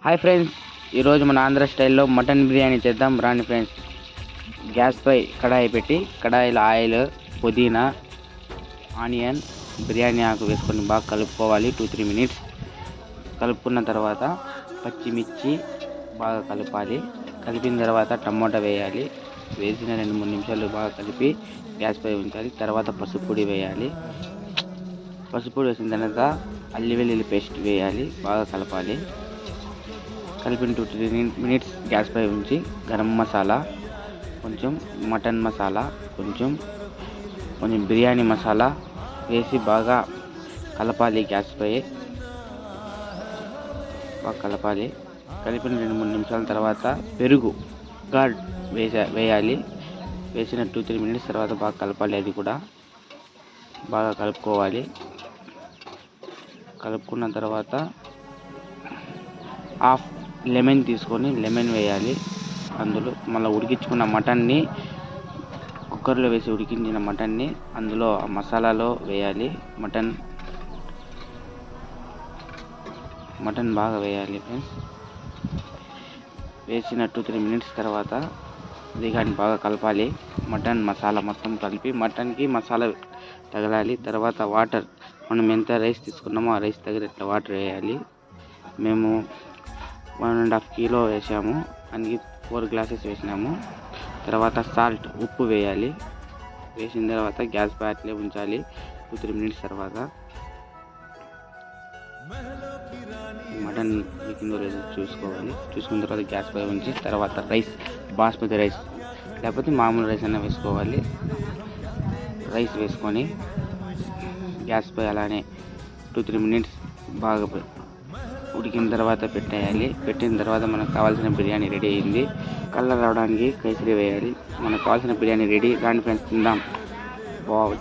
Hi friends, ఈరోజు మన ఆంధ్ర స్టైల్లో మటన్ బిర్యానీ చేద్దాం రాండి ఫ్రెండ్స్. గ్యాస్పై కడాయి పెట్టి కడాయిలో ఆయిల్, పుదీనా, ఆనియన్, బిర్యానీ ఆకు వేసుకొని బాగా కలుపుకోవాలి. 2-3 మినిట్స్ కలుపుకున్న తర్వాత పచ్చిమిర్చి బాగా కలపాలి. కలిపిన తర్వాత టమోటా వేయాలి. వేసిన 2-3 నిమిషాలు బాగా కలిపి గ్యాస్పై ఉంచాలి. తర్వాత పసుపు పొడి వేయాలి. పసుపు పొడి వేసిన తర్వాత అల్లం వెల్లుల్లి పేస్ట్ వేయాలి. బాగా కలపాలి. కలిపిన 2-3 మినిట్స్ గ్యాస్పై ఉంచి గరం మసాలా, కొంచెం మటన్ మసాలా, కొంచెం బిర్యానీ మసాలా వేసి బాగా కలపాలి. గ్యాస్పై బాగా కలపాలి. కలిపిన 2-3 నిమిషాల తర్వాత పెరుగు కర్డ్ వేయాలి. వేసిన 2-3 మినిట్స్ తర్వాత బాగా కలపాలి. అది కూడా బాగా కలుపుకోవాలి. కలుపుకున్న తర్వాత హాఫ్ లెమన్ తీసుకొని లెమన్ వేయాలి. అందులో మళ్ళీ ఉడికించుకున్న మటన్ని, కుక్కర్లో వేసి ఉడికించిన మటన్ని అందులో ఆ మసాలాలో వేయాలి. మటన్ బాగా వేయాలి ఫ్రెండ్స్. వేసిన 2-3 మినిట్స్ తర్వాత బిర్యానీ బాగా కలపాలి. మటన్ మసాలా మొత్తం కలిపి మటన్కి మసాలా తగలాలి. తర్వాత వాటర్, మనం ఎంత రైస్ తీసుకున్నామో ఆ రైస్ తగినట్టు వాటర్ వేయాలి. మేము 1.5 కిలో వేసాము, అందుకే 4 గ్లాసెస్ వేసినాము. తర్వాత సాల్ట్, ఉప్పు వేయాలి. వేసిన తర్వాత గ్యాస్ పై అట్లే ఉంచాలి. 2-3 మినిట్స్ తర్వాత మటన్ ఉడికిందో లేదో చూసుకోవాలి. చూసుకున్న తర్వాత గ్యాస్ పై ఉంచి తర్వాత రైస్, బాస్మతి రైస్ లేకపోతే మామూలు రైస్ అయినా వేసుకోవాలి. రైస్ వేసుకొని గ్యాస్ పై అలానే 2-3 మినిట్స్ బాగా ఉడికిన తర్వాత పెట్టేయాలి. పెట్టిన తర్వాత మనకు కావాల్సిన బిర్యానీ రెడీ అయింది. కలర్ రావడానికి కేసరి వేయాలి. మనకు కావాల్సిన బిర్యానీ రెడీ. రాండి ఫ్రెండ్స్, తిందాం.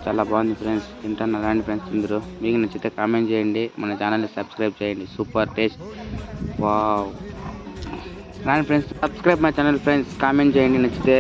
చాలా బాగుంది ఫ్రెండ్స్, తింటాను. రాండి ఫ్రెండ్స్, తిందరు. మీకు నచ్చితే కామెంట్ చేయండి, మన ఛానల్ని సబ్స్క్రైబ్ చేయండి. Super taste. వావ్. రాండి friends, subscribe my channel friends, comment చేయండి నచ్చితే.